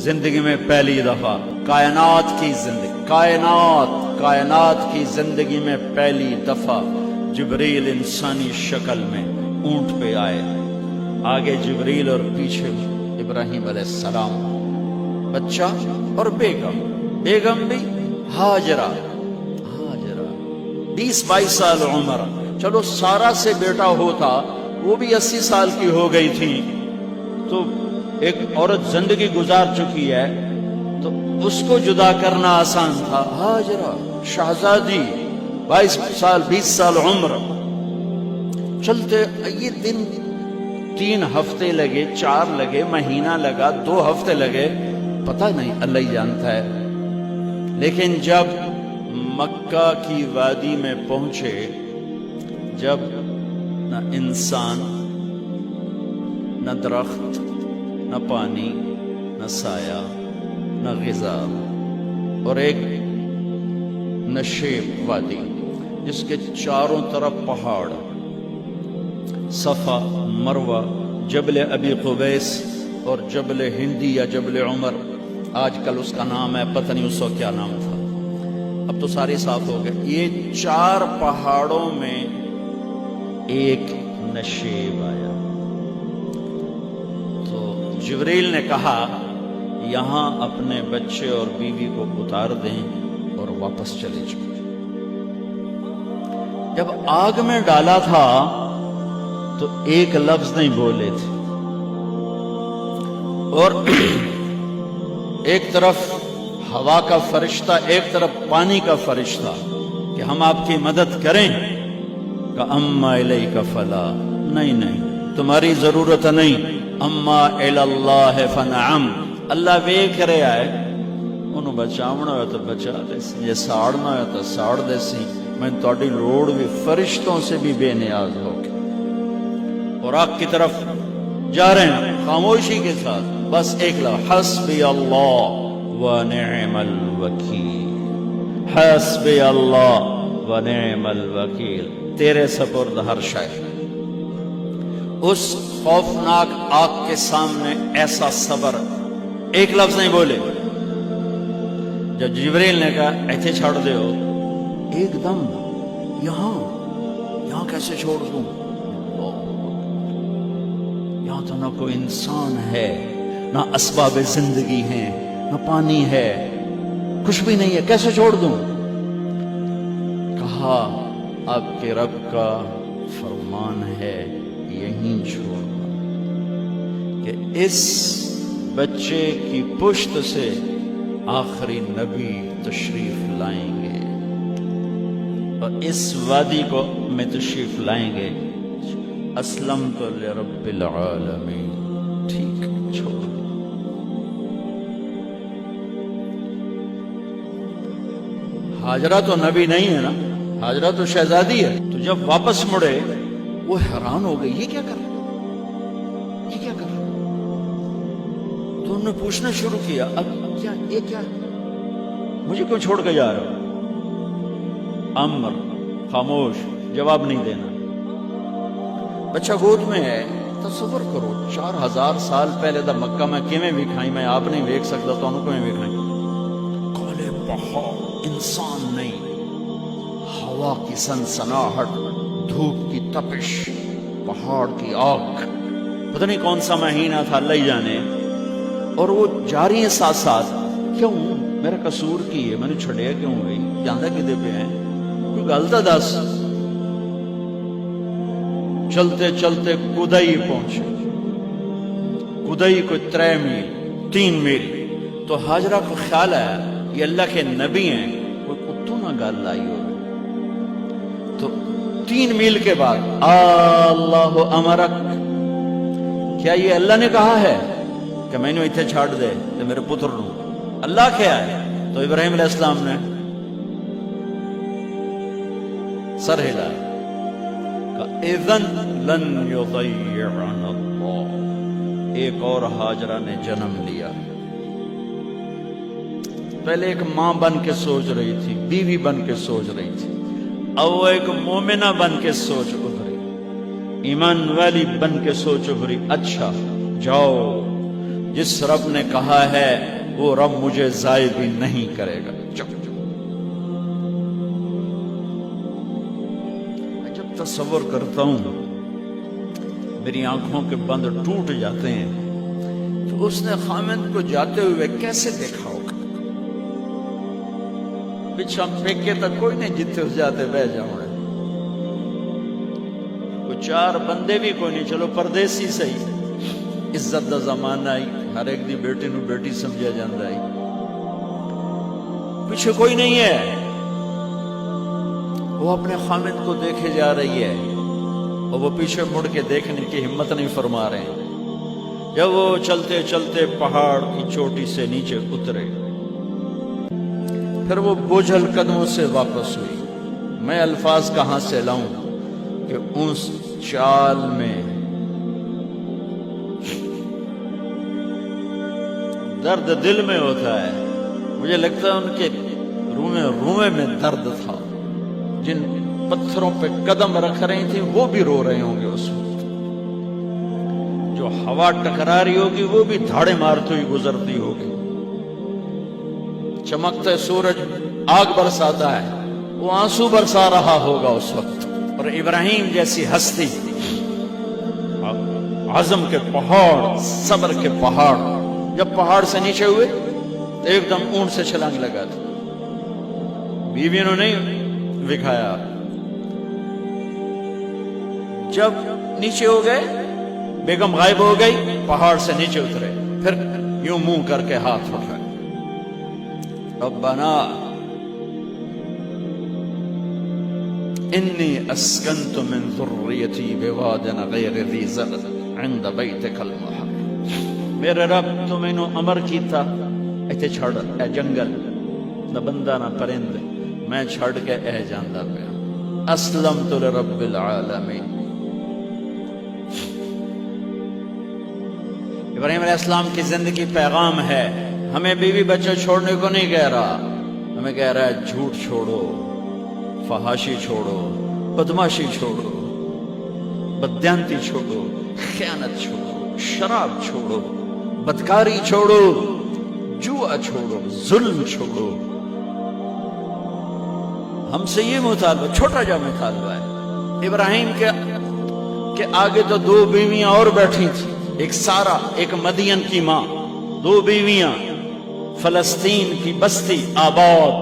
زندگی میں پہلی دفعہ کائنات کی زندگی میں پہلی دفعہ جبریل انسانی شکل میں اونٹ پہ آئے، آگے جبریل اور پیچھے ابراہیم علیہ السلام، بچہ اور بیگم بھی ہاجرہ 20-22 سال عمر، چلو سارا سے بیٹا ہوتا وہ بھی 80 سال کی ہو گئی تھی، تو ایک عورت زندگی گزار چکی ہے تو اس کو جدا کرنا آسان تھا۔ ہاجرہ شہزادی 22 سال 20 سال عمر، چلتے یہ دن 3 ہفتے لگے، 4 لگے، مہینہ لگا، 2 ہفتے لگے، پتہ نہیں، اللہ ہی جانتا ہے۔ لیکن جب مکہ کی وادی میں پہنچے، جب نہ انسان، نہ درخت، نہ پانی، نہ سایہ، نہ غذا، اور ایک نشیب وادی جس کے چاروں طرف پہاڑ، صفا، مروہ، جبل ابی قبیس اور جبل ہندی یا جبل عمر، آج کل اس کا نام ہے، پتہ نہیں اس وقت کیا نام تھا، اب تو سارے صاف ہو گئے۔ یہ 4 پہاڑوں میں ایک نشیب آیا، تو جبریل نے کہا یہاں اپنے بچے اور بیوی کو اتار دیں اور واپس چلے جائیں۔ جب آگ میں ڈالا تھا تو ایک لفظ نہیں بولے تھے، اور ایک طرف ہوا کا فرشتہ، ایک طرف پانی کا فرشتہ کہ ہم آپ کی مدد کریں، کہ اما الیک فلا، نہیں تمہاری ضرورت نہیں، اما اللہ فنعم، اللہ ویکھ رہا ہے، انہوں بچاونا ہوا تو بچا دے سی، یہ ساڑنا ہوا تو ساڑ دے سی، میں تہاڈی لوڑ بھی فرشتوں سے بھی بے نیاز ہو کے، اور آگ کی طرف جا رہے ہیں خاموشی کے ساتھ، بس ایک لفظ، حسبی اللہ ونعم الوکیل، حسبی اللہ ونعم الوکیل، تیرے سپرد ہر شے۔ اس خوفناک آگ کے سامنے ایسا صبر، ایک لفظ نہیں بولے۔ جب جبریل نے کہا ایتھے چھوڑ دے ہو، ایک دم یہاں کیسے چھوڑ دوں، یہاں تو نہ کوئی انسان ہے، نہ اسباب زندگی ہیں، نہ پانی ہے، کچھ بھی نہیں ہے، کیسے چھوڑ دوں؟ کہا آپ کے رب کا فرمان ہے یہیں چھوڑنا، کہ اس بچے کی پشت سے آخری نبی تشریف لائیں گے اور اس وادی کو میں تشریف لائیں گے۔ اسلمت لرب العالمین، ٹھیک چھوڑ۔ ہاجرہ تو نبی نہیں ہے نا، ہاجرہ تو شہزادی ہے، تو جب واپس مڑے وہ حیران ہو گئی، یہ کیا کر رہا، تو انہوں نے پوچھنا شروع کیا، اب یہ کیا مجھے کیوں چھوڑ کے جا رہا؟ امر، خاموش، جواب نہیں دینا۔ بچہ گود میں ہے، تصور کرو 4000 سال پہلے دا مکہ میں کیویں وکھائی، میں آپ نہیں ویکھ سکتا، تو انہوں کیویں وکھائی؟ کالے پہاڑ، انسان نہیں، ہوا کی سنسناہٹ، دھوپ کی تپش، پہاڑ کی آگ، پتہ نہیں کون سا مہینہ تھا، اللہ ہی جانے، اور وہ جاری ہیں ساتھ ساتھ۔ کیوں؟ میرا قصور کی ہے، میں نے چھڑیا کیوں گئی، جاندہ کدے پہ ہیں، کوئی غلطہ دس۔ چلتے چلتے کدئی پہنچے، کدئی کوئی 3 میل 3 میل، تو ہاجرہ کو خیال آیا یہ اللہ کے نبی ہیں، کوئی کتوں نہ گل لائی ہو، تو 3 میل کے بعد اللہ امرک، کیا یہ اللہ نے کہا ہے کہ میں نے اتنے چھاڑ دے تو میرے پتر نو؟ اللہ کیا ہے؟ تو ابراہیم علیہ السلام نے سر ہلایا، کہ اذن لن یضیعنا اللہ۔ ایک اور ہاجرہ نے جنم لیا، پہلے ایک ماں بن کے سوچ رہی تھی، بیوی بن کے سوچ رہی تھی، اب وہ ایک مومنہ بن کے سوچ ابھری، ایمان والی بن کے سوچ ابھری، اچھا جاؤ جس رب نے کہا ہے وہ رب مجھے ضائع بھی نہیں کرے گا۔ میں جب تصور کرتا ہوں میری آنکھوں کے بند ٹوٹ جاتے ہیں تو اس نے خامند کو جاتے ہوئے کیسے دیکھا ہوگا؟ پچھا پھینکے تک کوئی نہیں، جتنے اس جاتے بہ جاؤں گے، کوئی چار بندے بھی کوئی نہیں، چلو پردیسی صحیح، عزت دا زمانہ آئی، ہر ایک دی بیٹی نو بیٹی سمجھا جاندہ آئی، پیچھے کوئی نہیں ہے، وہ اپنے خامد کو دیکھے جا رہی ہے اور وہ پیچھے مڑ کے دیکھنے کی ہمت نہیں فرما رہے ہیں۔ جب وہ چلتے چلتے پہاڑ کی چوٹی سے نیچے اترے، پھر وہ بوجھل قدموں سے واپس ہوئی۔ میں الفاظ کہاں سے لاؤں کہ اس چال میں درد دل میں ہوتا ہے۔ مجھے لگتا ہے ان کے روئے میں درد تھا، جن پتھروں پہ قدم رکھ رہی تھی وہ بھی رو رہے ہوں گے اس وقت، جو ہوا ٹکرا رہی ہوگی وہ بھی دھاڑے مارتی ہوئی گزرتی ہوگی، چمکتا سورج آگ برساتا ہے، وہ آنسو برسا رہا ہوگا اس وقت۔ اور ابراہیم جیسی ہستی، عزم کے پہاڑ، صبر کے پہاڑ، جب پہاڑ سے نیچے ہوئے تو ایک دم اونٹ سے چھلانگ لگا تھا، بیوی نے نہیں دکھایا۔ جب نیچے ہو گئے، بیگم غائب ہو گئی، پہاڑ سے نیچے اترے، پھر یوں منہ کر کے ہاتھ اٹھائے، ربنا انی اسکنت من ذریتی بواد غیر ذی زرع عند بیتک المحرم۔ میرے رب تو میں نے امر کیتا ایتھے چھڑ، اے جنگل، نہ بندہ نہ پرند، میں چھڑ کے اے جاندہ پیا، اسلمت لرب العالمین۔ ابراہیم علیہ السلام کی زندگی پیغام ہے، ہمیں بیوی بچے چھوڑنے کو نہیں کہہ رہا، ہمیں کہہ رہا ہے جھوٹ چھوڑو، فحاشی چھوڑو، بدماشی چھوڑو، بددیانتی چھوڑو، خیانت چھوڑو، شراب چھوڑو، بدکاری چھوڑو، جوا چھوڑو، ظلم چھوڑو۔ ہم سے یہ مطالبہ، چھوٹا جا مطالبہ ہے۔ ابراہیم کے آگے تو دو بیویاں اور بیٹھی تھیں، ایک سارا، ایک مدین کی ماں، دو بیویاں، فلسطین کی بستی آباد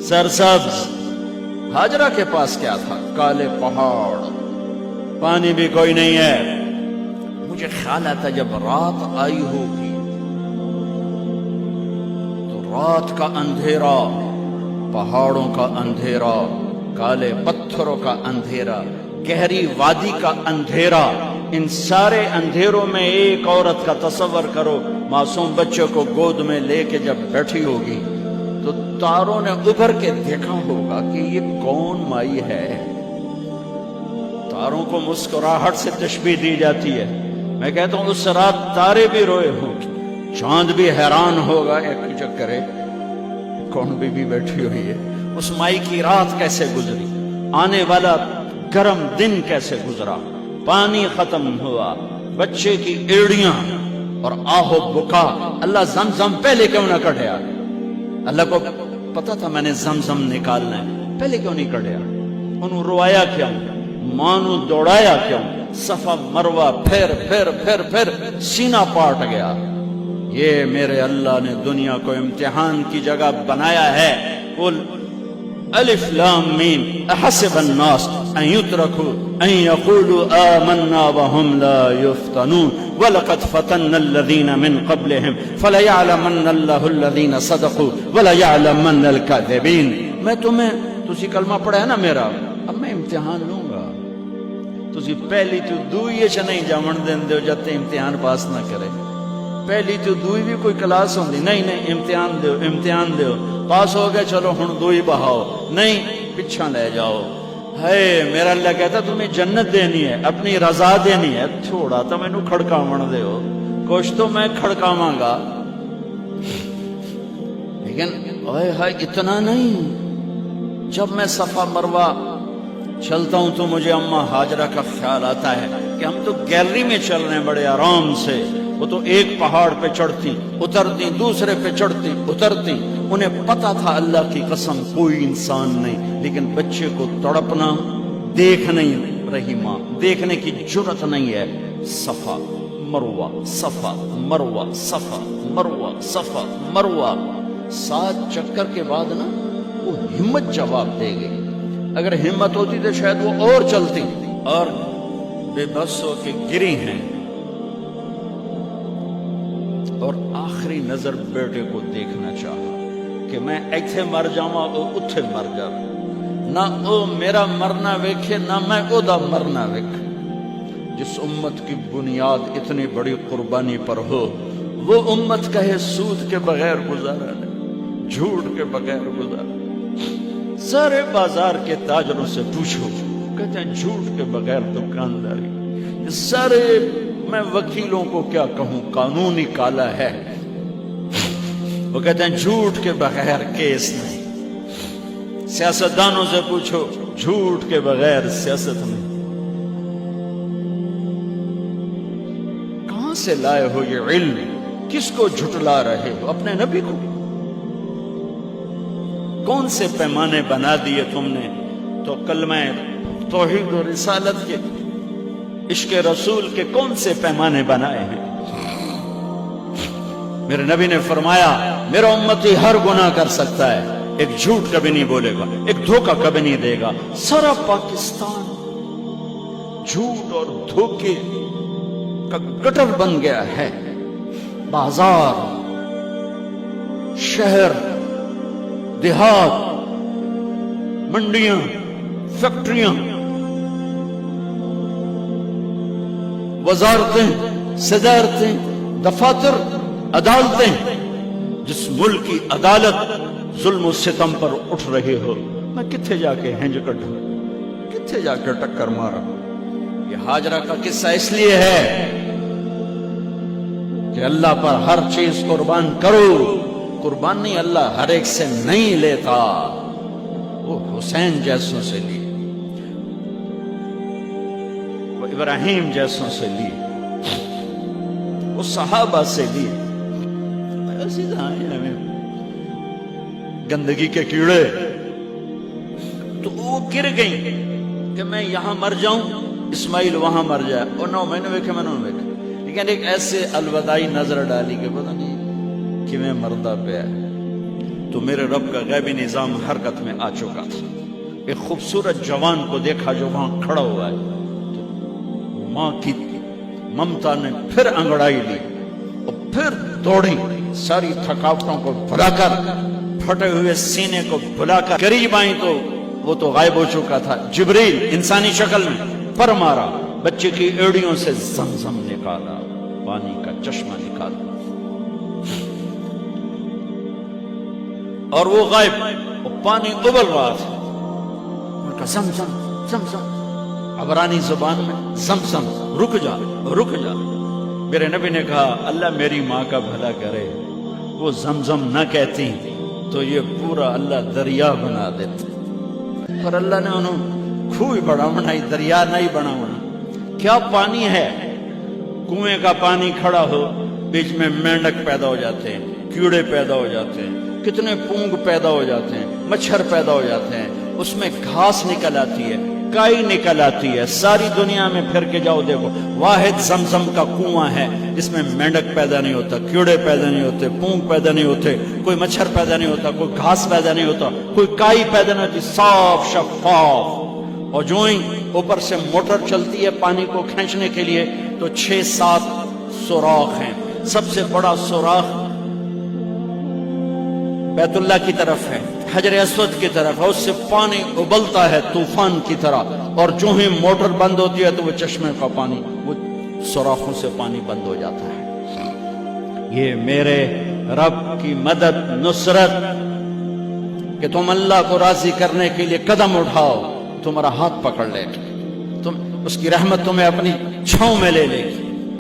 سرسبز۔ ہاجرہ کے پاس کیا تھا؟ کالے پہاڑ، پانی بھی کوئی نہیں ہے۔ مجھے خیال آتا جب رات آئی ہوگی تو رات کا اندھیرا، پہاڑوں کا اندھیرا، کالے پتھروں کا اندھیرا، گہری وادی کا اندھیرا، ان سارے اندھیروں میں ایک عورت کا تصور کرو، معصوم بچے کو گود میں لے کے جب بیٹھی ہوگی تو تاروں نے ابھر کے دیکھا ہوگا کہ یہ کون مائی ہے۔ تاروں کو مسکراہٹ سے تشبیہ دی جاتی ہے۔ میں کہتا ہوں اس رات تارے بھی روئے ہوں گے، چاند بھی حیران ہوگا، ایک چکرے کون بی بیٹھی ہوئی ہے، اس مائی کی رات کیسے گزری، آنے والا گرم دن کیسے گزرا، پانی ختم ہوا، بچے کی ایڑیاں اور آہو بکا۔ اللہ زمزم پہلے کیوں نہ کڑھیا؟ اللہ کو پتا تھا میں نے زمزم نکالنا ہے، پہلے کیوں نہیں کڑھیا؟ انہوں روایا کیوں؟ مانو دوڑایا کیوں؟ صفا مروہ پھر پھر پھر پھر سینہ پاٹ گیا۔ یہ میرے اللہ نے دنیا کو امتحان کی جگہ بنایا ہے۔ قل الف لام میم احسب الناس ان يتركوا ان يقولوا آمنا وهم لا يفتنون ولقد فتنا الذين من قبلهم فليعلمن الله الذين صدقوا وليعلمن الكاذبين۔ میں تمہیں، تسی کلمہ پڑھا ہے نا میرا، اب میں امتحان لوں گا، تسی پہلی تو دوئی چ نہیں جاون دین دیو جب تے امتحان پاس نہ کرے۔ پہلی تو دوئی بھی کوئی کلاس ہوندی نہیں، نہیں امتحان دیو، امتحان دیو، پاس ہو گئے چلو ہن دوئی بہاؤ، نہیں پچھا لے جاؤ۔ ہے میرا اللہ کہتا تمہیں جنت دینی ہے، اپنی رضا دینی ہے، تھوڑا تو میں نو کھڑکاون دیو، کچھ تو میں کھڑکاواں گا، لیکن اوے ہائے اتنا نہیں۔ جب میں صفا مروہ چلتا ہوں تو مجھے اماں ہاجرہ کا خیال آتا ہے کہ ہم تو گیلری میں چل رہے ہیں بڑے آرام سے، وہ تو ایک پہاڑ پہ چڑھتی اترتی، دوسرے پہ چڑھتی اترتی، انہیں پتا تھا اللہ کی قسم کوئی انسان نہیں، لیکن بچے کو تڑپنا دیکھ نہیں رہی ماں، دیکھنے کی جرت نہیں ہے۔ صفا مروہ، صفا مروہ، صفا مروہ، صفا مروہ، 7 چکر کے بعد نا وہ ہمت جواب دے گئی۔ اگر ہمت ہوتی تو شاید وہ اور چلتی، اور بے بس ہو کے گری ہیں، اور آخری نظر بیٹے کو دیکھنا چاہا کہ میں ایتھے مر جاواں او اتھے مر جاواں، نہ او میرا مرنا ویکھے نہ میں او دا مرنا ویکھ۔ جس امت کی بنیاد اتنی بڑی قربانی پر ہو، وہ امت کہے سود کے بغیر گزارا نہیں، جھوٹ کے بغیر گزارا۔ سارے بازار کے تاجروں سے پوچھو، کہتے ہیں جھوٹ کے بغیر دکانداری۔ سارے میں وکیلوں کو کیا کہوں، قانون ہی کالا ہے، وہ کہتے ہیں جھوٹ کے بغیر کیس نہیں۔ سیاستدانوں سے پوچھو، جھوٹ کے بغیر سیاست نہیں۔ کہاں سے لائے ہو یہ علم؟ کس کو جھٹلا رہے ہو؟ اپنے نبی کو؟ کون سے پیمانے بنا دیے تم نے؟ تو کلمہ توحید و رسالت کے، عشق رسول کے کون سے پیمانے بنائے ہیں؟ میرے نبی نے فرمایا میرا امتی ہر گناہ کر سکتا ہے، ایک جھوٹ کبھی نہیں بولے گا، ایک دھوکہ کبھی نہیں دے گا۔ سارا پاکستان جھوٹ اور دھوکے کا گٹر بن گیا ہے۔ بازار، شہر، دیہات، منڈیاں، فیکٹریاں، وزارتیں، صدارتیں، دفاتر، عدالتیں، جس ملک کی عدالت ظلم و ستم پر اٹھ رہے ہو، میں کتھے جا کے ہنج کٹوں، کتھے جا کے ٹکر مارا؟ یہ ہاجرہ کا قصہ اس لیے ہے کہ اللہ پر ہر چیز قربان کرو۔ قربان نہیں، اللہ ہر ایک سے نہیں لیتا، وہ حسین جیسوں سے لی، وہ ابراہیم جیسوں سے لی، وہ صحابہ سے لی۔ گندگی کے کیڑے تو وہ گر گئیں کہ میں یہاں مر جاؤں، اسماعیل وہاں مر جائے، اور نو میں نے ویکھے، میں نے ویکھے، لیکن ایک ایسے الوداعی نظر ڈالی کہ پتہ نہیں کہ میں مردہ پہ ہے۔ تو میرے رب کا غیبی نظام حرکت میں آ چکا تھا۔ ایک خوبصورت جوان کو دیکھا جو وہاں کھڑا ہوا ہے، تو ماں کی ممتا نے پھر انگڑائی لی اور پھر دوڑی، ساری تھکاوٹوں کو بھلا کر، پھٹے ہوئے سینے کو بھلا کر قریب آئیں تو وہ تو غائب ہو چکا تھا۔ جبریل انسانی شکل میں پر مارا، بچے کی ایڑیوں سے زمزم نکالا، پانی کا چشمہ نکالا، اور وہ غائب، وہ پانی ابل رہا تھا۔ ان کا زمزم زمزم، عبرانی زبان میں زمزم، رک جا رک جا۔ میرے نبی نے کہا اللہ میری ماں کا بھلا کرے، وہ زمزم نہ کہتی تو یہ پورا اللہ دریا بنا دیتا، پر اللہ نے انہوں کھوئی بڑھاونا، دریا نہیں بڑھاونا۔ کیا پانی ہے؟ کنویں کا پانی کھڑا ہو، بیچ میں مینڈک پیدا ہو جاتے ہیں، کیڑے پیدا ہو جاتے ہیں، کتنے پونگ پیدا ہو جاتے ہیں، مچھر پیدا ہو جاتے ہیں، اس میں گھاس نکل آتی ہے، کائی نکل آتی ہے۔ ساری دنیا میں پھر کے جاؤ دیکھو، واحد زمزم کا کنواں ہے جس میں مینڈک پیدا نہیں ہوتا، کیڑے پیدا نہیں ہوتے، پونگ پیدا نہیں ہوتے، کوئی مچھر پیدا نہیں ہوتا، کوئی گھاس پیدا نہیں ہوتا، کوئی کائی پیدا نہیں ہوتی، صاف شفاف۔ اور جو ہی اوپر سے موٹر چلتی ہے پانی کو کھینچنے کے لیے تو 6-7 سوراخ ہیں۔ سب سے بڑا سوراخ بیت اللہ کی طرف ہے، حجر اسود کی طرف ہے، اس سے پانی ابلتا ہے طوفان کی طرح، اور جو ہی موٹر بند ہوتی ہے تو وہ چشمے کا پانی، وہ سوراخوں سے پانی بند ہو جاتا ہے۔ یہ میرے رب کی مدد، نصرت، کہ تم اللہ کو راضی کرنے کے لیے قدم اٹھاؤ، تمہارا ہاتھ پکڑ لے گا، تم اس کی رحمت تمہیں اپنی چھاؤں میں لے لے گی۔